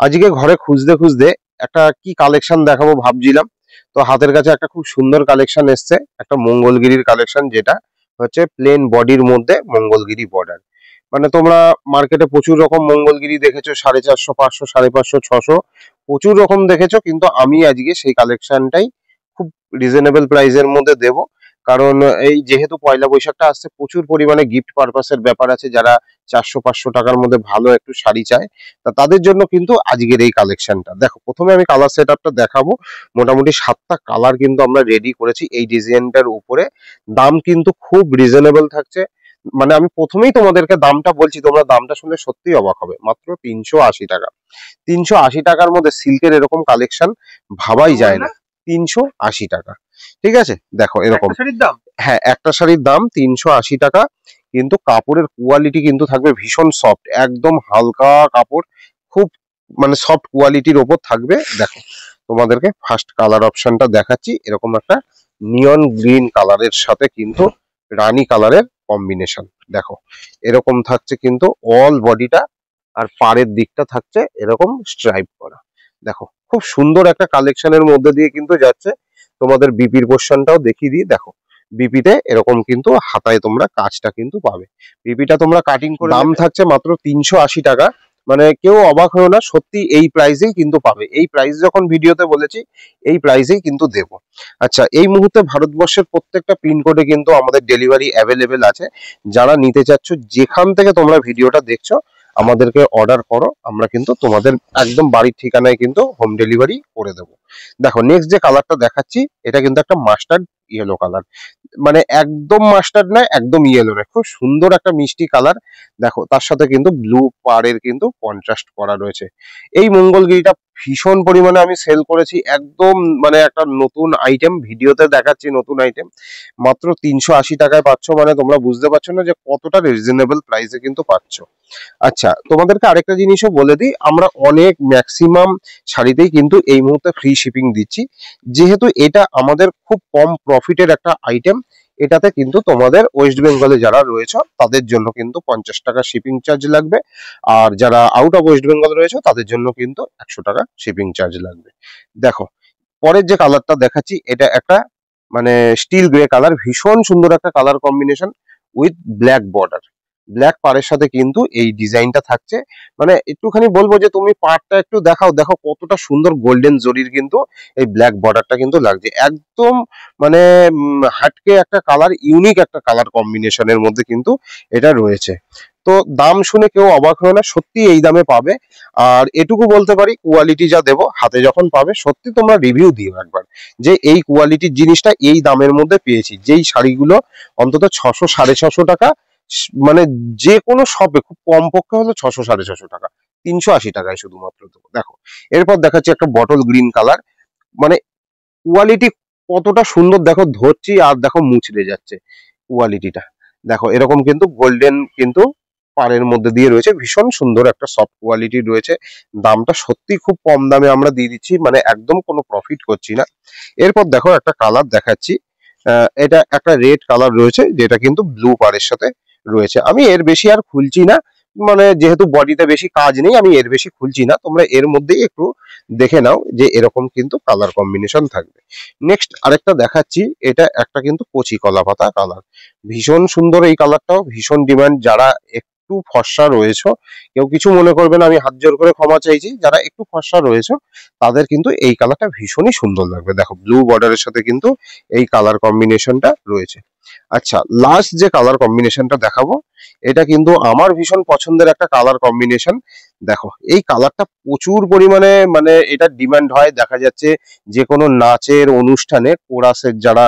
আজকে ঘরে খুঁজতে খুঁজতে একটা কি কালেকশন দেখাবো ভাবছিলাম। তো হাতের কাছে একটা খুব সুন্দর কালেকশন এসছে, একটা মঙ্গলগিরির কালেকশন, যেটা হচ্ছে প্লেন বডির মধ্যে মঙ্গলগিরি বর্ডার। মানে তোমরা মার্কেটে প্রচুর রকম মঙ্গলগিরি দেখেছো, 450, 500, 550, 600, প্রচুর রকম দেখেছো, কিন্তু আমি আজকে সেই কালেকশনটাই খুব রিজনেবল প্রাইসের মধ্যে দেব। কারণ এই যেহেতু পয়লা বৈশাখটা আসছে, প্রচুর পরিমাণে গিফট পারপাসের ব্যাপার আছে। যারা 400-500 টাকার মধ্যে ভালো একটু শাড়ি চায়, তা তাদের জন্য কিন্তু আজকের এই কালেকশনটা। দেখো, প্রথমে আমি কালার সেট আপটা দেখাবো। মোটামুটি 7টা কালার কিন্তু আমরা রেডি করেছি এই ডিজাইনটার উপরে। দাম কিন্তু খুব রিজনেবল থাকছে। মানে আমি প্রথমেই তোমাদেরকে দামটা বলছি, তোমরা দামটা শুনলে সত্যিই অবাক হবে। মাত্র 380 টাকা। 380 টাকার মধ্যে সিল্কের এরকম কালেকশন ভাবাই যায় না। 380 টাকা, ঠিক আছে? দেখো এরকম, হ্যাঁ, একটা শাড়ির দাম 380 টাকা। কিন্তু কাপড়ের কোয়ালিটি কিন্তু থাকবে ভীষণ সফট, একদম হালকা কাপড়, খুব মানে সফট কোয়ালিটির ওপর থাকবে। দেখো, তোমাদেরকে ফার্স্ট কালার অপশনটা দেখাচ্ছি। এরকম একটা নিয়ন গ্রিন কালারের সাথে কিন্তু রানী কালারের কম্বিনেশন। দেখো, এরকম থাকছে কিন্তু অল বডিটা, আর পাড়ের দিকটা থাকছে এরকম স্ট্রাইপ করা। দেখো, খুব সুন্দর একটা কালেকশনের মধ্যে দিয়ে কিন্তু যাচ্ছে। তোমাদের বিপির পোর্শনটাও দেখিয়ে দিই। দেখো, বিপিতে এরকম কিন্তু হাতায় তোমরা কাজটা কিন্তু পাবে। বিপিটা তোমরা কাটিং করে, দাম থাকছে মাত্র 380 টাকা। মানে কেউ অবাক হয়েও না, সত্যি এই প্রাইসেই কিন্তু পাবে। এই প্রাইস যখন ভিডিওতে বলেছি, এই প্রাইসেই কিন্তু দেব। আচ্ছা, এই মুহূর্তে ভারতবর্ষের প্রত্যেকটা পিনকোডে কিন্তু আমাদের ডেলিভারি অ্যাভেলেবেল আছে। যারা নিতে চাচ্ছ, যেখান থেকে তোমরা ভিডিওটা দেখছো, আমাদেরকে অর্ডার করো, আমরা কিন্তু তোমাদের একদম বাড়ির ঠিকানায় কিন্তু হোম ডেলিভারি করে দেবো। দেখো, নেক্সট যে কালারটা দেখাচ্ছি, এটা কিন্তু একটা মাস্টার্ড ইয়েলো কালার। মানে একদম মাস্টার্ড নয়, একদম ইয়েলো নয়, খুব সুন্দর একটা মিষ্টি কালার। দেখো, তার সাথে কিন্তু ব্লু পাড়ের কিন্তু কন্ট্রাস্ট করা রয়েছে। এই মঙ্গলগিরিটা ভীষণ পরিমাণে আমি সেল করেছি, একদম মানে একটা নতুন আইটেম, ভিডিওতে দেখাচ্ছি নতুন আইটেম। মাত্র 380 টাকায় পাচ্ছ, মানে তোমরা বুঝতে পারছো না যে কতটা রিজনেবল প্রাইসে কিন্তু পাচ্ছ। আচ্ছা, তোমাদেরকে আরেকটা জিনিসও বলে দিই, আমরা অনেক ম্যাক্সিমাম শাড়িতেই কিন্তু এই মুহূর্তে ফ্রি শিপিং দিচ্ছি। যেহেতু এটা আমাদের খুব কম প্রফিটের একটা আইটেম, এটাতে কিন্তু তোমাদের ওয়েস্ট বেঙ্গলে যারা রয়েছে তাদের জন্য কিন্তু 50 টাকা শিপিং চার্জ লাগবে। আর যারা আউট অফ ওয়েস্ট বেঙ্গল রয়েছে তাদের জন্য কিন্তু 100 টাকা শিপিং চার্জ লাগবে। দেখো, পরের যে কালারটা দেখাচ্ছি, এটা একটা মানে স্টিল গ্রে কালার, ভীষণ সুন্দর একটা colour combination with black border. Black পাড়ের সাথে কিন্তু এই ডিজাইনটা থাকছে। মানে একটুখানি বলবো যে তুমি পাড়টা একটু দেখাও, দেখো কতটা সুন্দর গোল্ডেন জরির কিন্তু এই ব্ল্যাক বর্ডারটা কিন্তু লাগছে একদম। মানে হাটকে একটা কালার, ইউনিক একটা কালার কম্বিনেশনের মধ্যে কিন্তু এটা রয়েছে। তো দাম শুনে কেউ অবাক হয় না, সত্যি এই দামে পাবে। আর এটুকু বলতে পারি, কোয়ালিটি যা দেবো হাতে যখন পাবে, সত্যি তোমরা রিভিউ দিও একবার যে এই কোয়ালিটির জিনিসটা এই দামের মধ্যে পেয়েছি। যেই শাড়িগুলো অন্তত 600-650 টাকা, মানে যে কোনো শপে খুব কম পক্ষে হলো 600-650 টাকা, 380 টাকায় শুধুমাত্র দেবো। দেখো, এরপর দেখাচ্ছি একটা বটল গ্রিন কালার। মানে কোয়ালিটি কতটা সুন্দর, দেখো ধরছি আর দেখো মুচড়ে যাচ্ছে কোয়ালিটিটা। দেখো, এরকম কিন্তু গোল্ডেন কিন্তু পাড়ের মধ্যে দিয়ে রয়েছে, ভীষণ সুন্দর একটা সফট কোয়ালিটি রয়েছে। দামটা সত্যি খুব কম দামে আমরা দিয়ে দিচ্ছি, মানে একদম কোনো প্রফিট করছি না। এরপর দেখো, একটা কালার দেখাচ্ছি। এটা একটা রেড কালার রয়েছে, যেটা কিন্তু ব্লু পাড়ের সাথে রয়েছে। আমি এর বেশি আর খুলছি না, মানে যেহেতু বডিতে বেশি কাজ নেই, আমি এর বেশি খুলছি না। তোমরা এর মধ্যেই একটু দেখে নাও যে এরকম কিন্তু কালার কম্বিনেশন থাকবে। নেক্সট আরেকটা দেখাচ্ছি, এটা একটা কিন্তু কচি কলা পাতা কালার, ভীষণ সুন্দর এই কালারটাও, ভীষণ ডিমান্ড। যারা একটু ফর্সা রয়েছে, কেউ কিছু মনে করবে না, আমি হাত জোর করে ক্ষমা চাইছি, যারা একটু ফর্সা রয়েছে তাদের কিন্তু এই কালারটা ভীষণই সুন্দর লাগবে। দেখো, ব্লু বর্ডারের সাথে কিন্তু এই কালার কম্বিনেশনটা রয়েছে। আচ্ছা, লাস্ট যে কালার কম্বিনেশনটা দেখাবো, এটা কিন্তু আমার ভীষণ পছন্দের একটা কালার কম্বিনেশন। দেখো, এই কালারটা প্রচুর পরিমাণে মানে এটা ডিমান্ড হয়, দেখা যাচ্ছে যে কোনো নাচের অনুষ্ঠানে কোরাসের যারা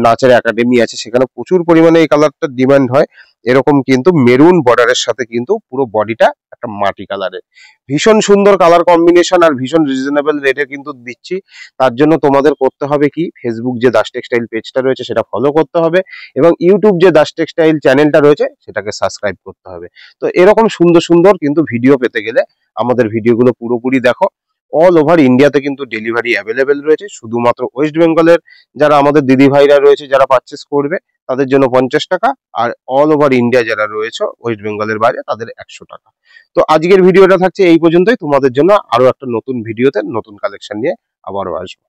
নাচের একাডেমি আছে, সেখানে প্রচুর পরিমাণে এই কালারটা ডিমান্ড হয়। এরকম কিন্তু মেরুন বর্ডারের সাথে কিন্তু পুরো বডিটা একটা মাটি কালারের, ভীষণ সুন্দর কালার কম্বিনেশন, আর ভীষণ রিজনেবল রেটে কিন্তু দিচ্ছি। তার জন্য তোমাদের করতে হবে কি, ফেসবুক যে দাস টেক্সটাইল পেজটা রয়েছে সেটা ফলো করতে হবে, এবং ইউটিউব যে দাস টেক্সটাইল চ্যানেলটা রয়েছে সেটাকে সাবস্ক্রাইব করতে হবে। তো এরকম সুন্দর সুন্দর কিন্তু ভিডিও পেতে গেলে আমাদের ভিডিওগুলো পুরোপুরি দেখো। অল ওভার ইন্ডিয়াতে কিন্তু ডেলিভারি অ্যাভেলেবেল রয়েছে। শুধুমাত্র ওয়েস্ট বেঙ্গলের যারা আমাদের দিদি ভাইরা রয়েছে, যারা পারচেস করবে, তাদের জন্য 50 টাকা, আর অল ওভার ইন্ডিয়া যারা রয়েছে ওয়েস্ট বেঙ্গলের বাইরে তাদের 100 টাকা। তো আজকের ভিডিওটা থাকছে এই পর্যন্তই। তোমাদের জন্য আরো একটা নতুন ভিডিওতে নতুন কালেকশন নিয়ে আবারও আসবো।